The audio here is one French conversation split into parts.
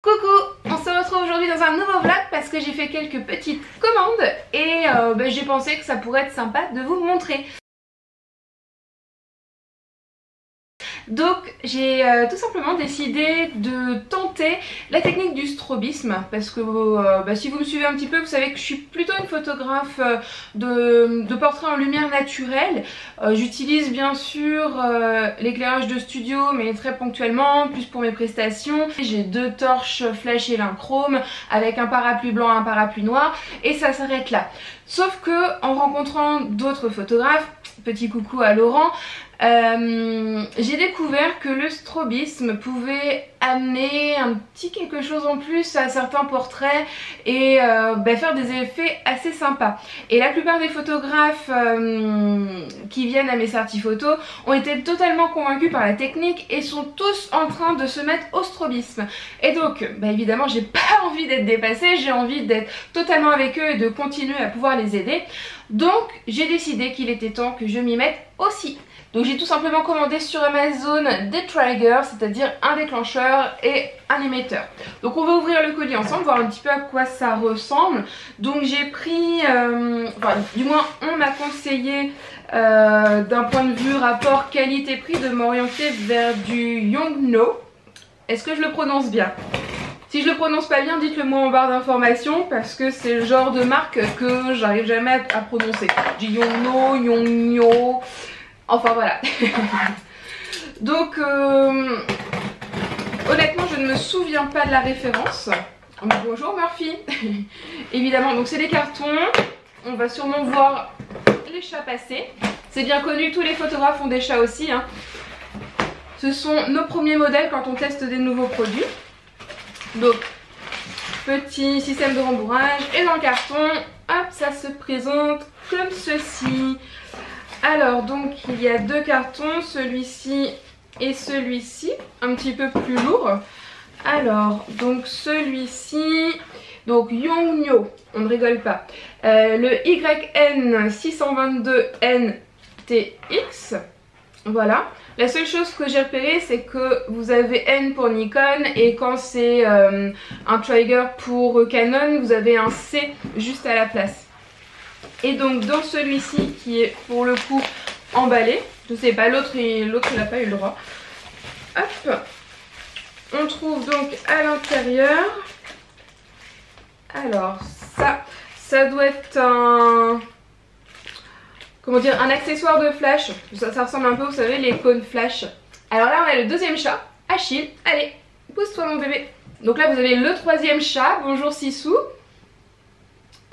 Coucou, on se retrouve aujourd'hui dans un nouveau vlog parce que j'ai fait quelques petites commandes et j'ai pensé que ça pourrait être sympa de vous montrer. Donc j'ai tout simplement décidé de tenter la technique du strobisme parce que si vous me suivez un petit peu, vous savez que je suis plutôt une photographe de portraits en lumière naturelle. J'utilise bien sûr l'éclairage de studio mais très ponctuellement, plus pour mes prestations. J'ai deux torches flash et chrome avec un parapluie blanc et un parapluie noir et ça s'arrête là. Sauf que en rencontrant d'autres photographes, petit coucou à Laurent, j'ai découvert que le strobisme pouvait amener un petit quelque chose en plus à certains portraits et faire des effets assez sympas. Et la plupart des photographes qui viennent à mes sorties photos ont été totalement convaincus par la technique et sont tous en train de se mettre au strobisme. Et donc évidemment j'ai pas envie d'être dépassée, j'ai envie d'être totalement avec eux et de continuer à pouvoir les aider. Donc j'ai décidé qu'il était temps que je m'y mette aussi. Donc j'ai tout simplement commandé sur Amazon des triggers, c'est-à-dire un déclencheur et un émetteur. Donc on va ouvrir le colis ensemble, voir un petit peu à quoi ça ressemble. Donc j'ai pris, du moins on m'a conseillé d'un point de vue rapport qualité-prix de m'orienter vers du Yongnuo. Est-ce que je le prononce bien ? Si je le prononce pas bien, dites-le moi en barre d'informations parce que c'est le genre de marque que j'arrive jamais à prononcer. Du Yongnuo, Yongnuo... Enfin voilà. Donc honnêtement je ne me souviens pas de la référence. Bonjour Murphy. Évidemment donc c'est des cartons. On va sûrement voir les chats passer. C'est bien connu, tous les photographes ont des chats aussi hein. Ce sont nos premiers modèles quand on teste des nouveaux produits. Donc petit système de rembourrage et dans le carton, hop, ça se présente comme ceci. Alors donc il y a deux cartons, celui-ci et celui-ci, un petit peu plus lourd. Alors donc celui-ci, donc Yongnuo, on ne rigole pas, le YN622NTX, voilà. La seule chose que j'ai repéré c'est que vous avez N pour Nikon et quand c'est un trigger pour Canon vous avez un C juste à la place. Et donc dans celui-ci qui est pour le coup emballé, je sais pas, l'autre il n'a pas eu le droit. Hop, on trouve donc à l'intérieur, alors ça doit être un, comment dire, un accessoire de flash. Ça ressemble un peu, vous savez, les cônes flash. Alors là on a le deuxième chat, Achille, allez, pousse-toi mon bébé. Donc là vous avez le troisième chat, bonjour Sissou.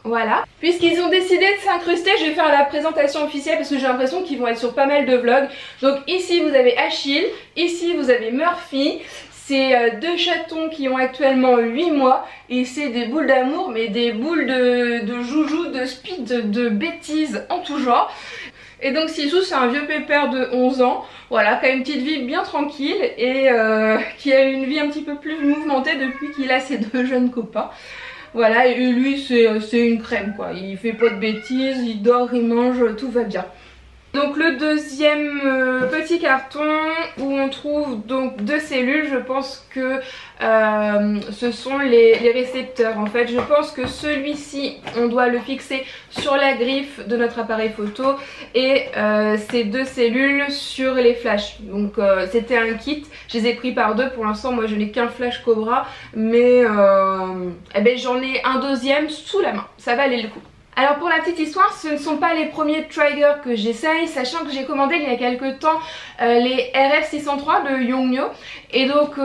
Voilà. Puisqu'ils ont décidé de s'incruster, je vais faire la présentation officielle parce que j'ai l'impression qu'ils vont être sur pas mal de vlogs. Donc ici vous avez Achille, ici vous avez Murphy. C'est deux chatons qui ont actuellement 8 mois et c'est des boules d'amour, mais des boules de joujou, de speed, de bêtises en tout genre. Et donc Sissou c'est un vieux pépère de 11 ans, voilà, qui a une petite vie bien tranquille et qui a une vie un petit peu plus mouvementée depuis qu'il a ses deux jeunes copains. Voilà, et lui c'est une crème quoi, il fait pas de bêtises, il dort, il mange, tout va bien. Donc le deuxième petit carton où on trouve donc deux cellules, je pense que ce sont les récepteurs. En fait je pense que celui-ci on doit le fixer sur la griffe de notre appareil photo et ces deux cellules sur les flashs. Donc c'était un kit, je les ai pris par deux, pour l'instant moi je n'ai qu'un flash Cobra mais j'en ai un deuxième sous la main, ça va aller le coup. Alors pour la petite histoire, ce ne sont pas les premiers triggers que j'essaye, sachant que j'ai commandé il y a quelques temps les RF603 de Yongnuo. Et donc,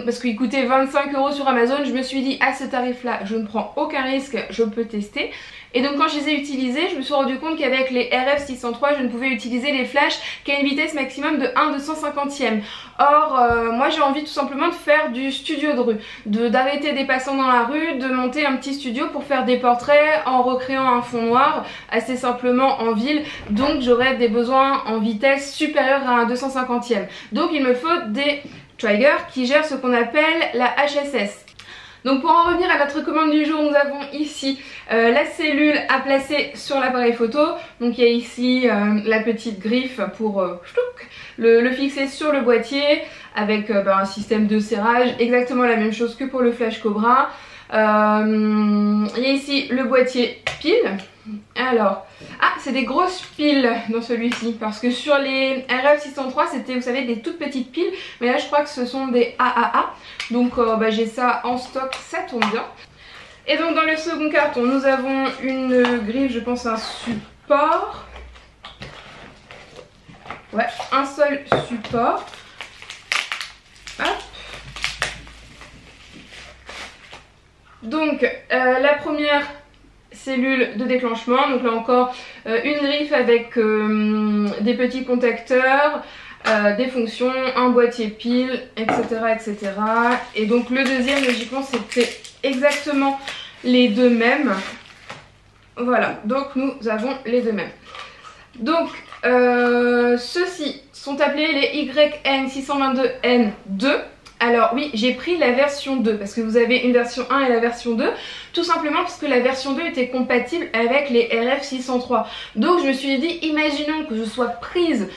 parce qu'ils coûtaient 25 € sur Amazon, je me suis dit à ce tarif là, je ne prends aucun risque, je peux tester. Et donc quand je les ai utilisés, je me suis rendu compte qu'avec les RF603, je ne pouvais utiliser les flashs qu'à une vitesse maximum de 1/250e. Or, moi j'ai envie tout simplement de faire du studio de rue, d'arrêter des passants dans la rue, de monter un petit studio pour faire des portraits en recréant un fond noir assez simplement en ville. Donc j'aurais des besoins en vitesse supérieure à 1/250e. Donc il me faut des triggers qui gèrent ce qu'on appelle la HSS. Donc pour en revenir à notre commande du jour, nous avons ici la cellule à placer sur l'appareil photo. Donc il y a ici la petite griffe pour le fixer sur le boîtier avec un système de serrage, exactement la même chose que pour le Flash Cobra. Il y a ici le boîtier pile. Alors, c'est des grosses piles dans celui-ci parce que sur les RF603 c'était, vous savez, des toutes petites piles, mais là je crois que ce sont des AAA, donc j'ai ça en stock, ça tombe bien. Et donc dans le second carton nous avons une griffe, je pense un support, ouais, un seul support. Hop. Donc la première cellule de déclenchement, donc là encore une griffe avec des petits contacteurs, des fonctions, un boîtier pile, etc., etc. Et donc le deuxième, logiquement, c'était exactement les deux mêmes. Voilà, donc nous avons les deux mêmes. Donc ceux-ci sont appelés les YN622N2. Alors oui, j'ai pris la version 2 parce que vous avez une version 1 et la version 2, tout simplement parce que la version 2 était compatible avec les RF603. Donc je me suis dit, imaginons que je sois prise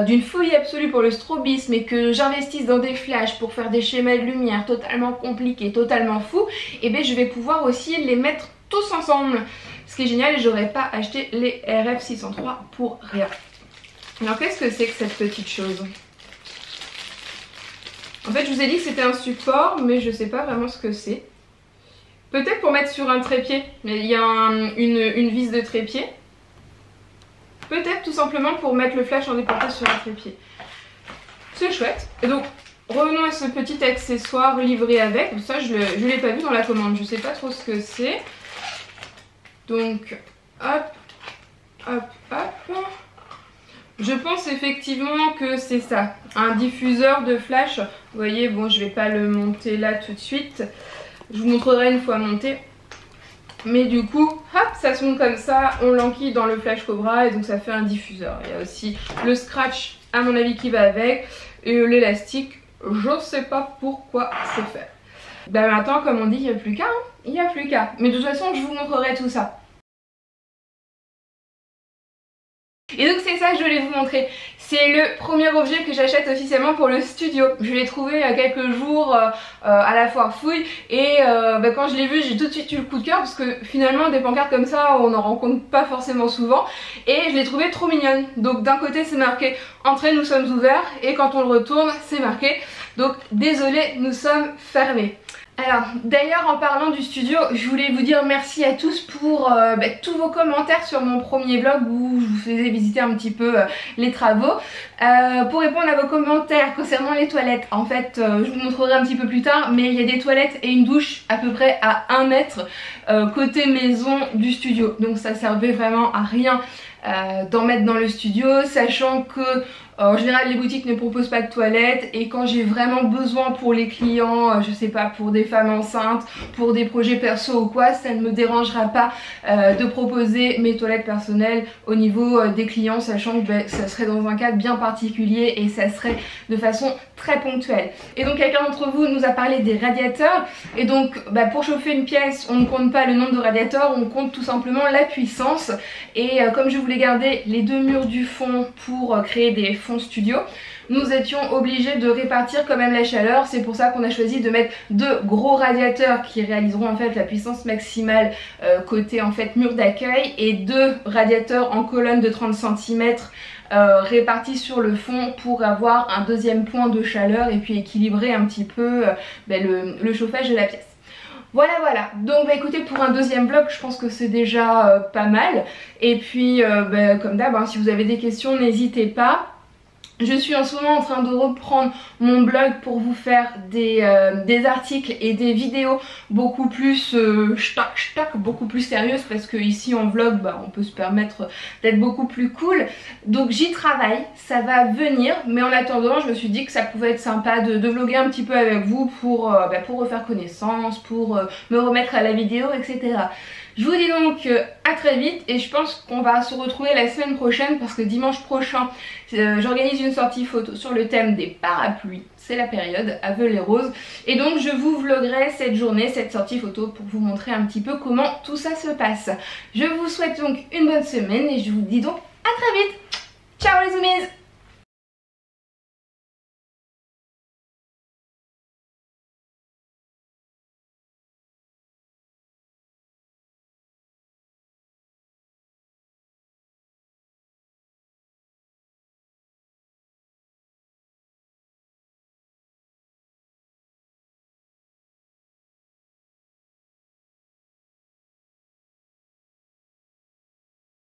d'une folie absolue pour le strobisme et que j'investisse dans des flashs pour faire des schémas de lumière totalement compliqués, totalement fous, et bien je vais pouvoir aussi les mettre tous ensemble. Ce qui est génial, j'aurais pas acheté les RF603 pour rien. Alors qu'est-ce que c'est que cette petite chose ? En fait je vous ai dit que c'était un support mais je sais pas vraiment ce que c'est. Peut-être pour mettre sur un trépied, mais il y a une vis de trépied. Peut-être tout simplement pour mettre le flash en déporté sur un trépied. C'est chouette. Et donc revenons à ce petit accessoire livré avec. Ça je l'ai pas vu dans la commande, je sais pas trop ce que c'est. Donc hop, hop, hop. Je pense effectivement que c'est ça, un diffuseur de flash. Vous voyez, bon je vais pas le monter là tout de suite, je vous montrerai une fois monté. Mais du coup, hop, ça se monte comme ça, on l'enquille dans le Flash Cobra et donc ça fait un diffuseur. Il y a aussi le scratch à mon avis qui va avec et l'élastique, je sais pas pourquoi c'est fait. Ben maintenant comme on dit, il n'y a plus qu'à, il n'y a plus qu'à. Mais de toute façon je vous montrerai tout ça. Et donc c'est ça que je voulais vous montrer, c'est le premier objet que j'achète officiellement pour le studio. Je l'ai trouvé il y a quelques jours à la foire fouille et quand je l'ai vu j'ai tout de suite eu le coup de cœur parce que finalement des pancartes comme ça on n'en rencontre pas forcément souvent et je l'ai trouvé trop mignonne. Donc d'un côté c'est marqué entrée nous sommes ouverts et quand on le retourne c'est marqué donc désolé nous sommes fermés. Alors d'ailleurs en parlant du studio, je voulais vous dire merci à tous pour tous vos commentaires sur mon premier vlog où je vous faisais visiter un petit peu les travaux. Pour répondre à vos commentaires concernant les toilettes, en fait je vous montrerai un petit peu plus tard, mais il y a des toilettes et une douche à peu près à 1 mètre côté maison du studio. Donc ça servait vraiment à rien d'en mettre dans le studio, sachant que en général les boutiques ne proposent pas de toilettes et quand j'ai vraiment besoin pour les clients, je sais pas, pour des femmes enceintes, pour des projets perso ou quoi, ça ne me dérangera pas de proposer mes toilettes personnelles au niveau des clients, sachant que ça serait dans un cadre bien particulier et ça serait de façon très ponctuelle. Et donc quelqu'un d'entre vous nous a parlé des radiateurs et donc pour chauffer une pièce on ne compte pas le nombre de radiateurs, on compte tout simplement la puissance et comme je voulais garder les deux murs du fond pour créer des fonds studio, nous étions obligés de répartir quand même la chaleur. C'est pour ça qu'on a choisi de mettre 2 gros radiateurs qui réaliseront en fait la puissance maximale côté en fait mur d'accueil et 2 radiateurs en colonne de 30 cm répartis sur le fond pour avoir un deuxième point de chaleur et puis équilibrer un petit peu le chauffage de la pièce. Voilà, donc écoutez, pour un deuxième vlog je pense que c'est déjà pas mal et puis comme d'hab si vous avez des questions n'hésitez pas. Je suis en ce moment en train de reprendre mon blog pour vous faire des articles et des vidéos beaucoup plus beaucoup plus sérieuses parce que ici en vlog on peut se permettre d'être beaucoup plus cool. Donc j'y travaille, ça va venir, mais en attendant je me suis dit que ça pouvait être sympa de vlogger un petit peu avec vous pour refaire connaissance, pour me remettre à la vidéo, etc. Je vous dis donc à très vite et je pense qu'on va se retrouver la semaine prochaine parce que dimanche prochain j'organise une sortie photo sur le thème des parapluies. C'est la période, à Veux-les-Roses. Et donc je vous vloguerai cette journée, cette sortie photo pour vous montrer un petit peu comment tout ça se passe. Je vous souhaite donc une bonne semaine et je vous dis donc à très vite. Ciao les zoomies!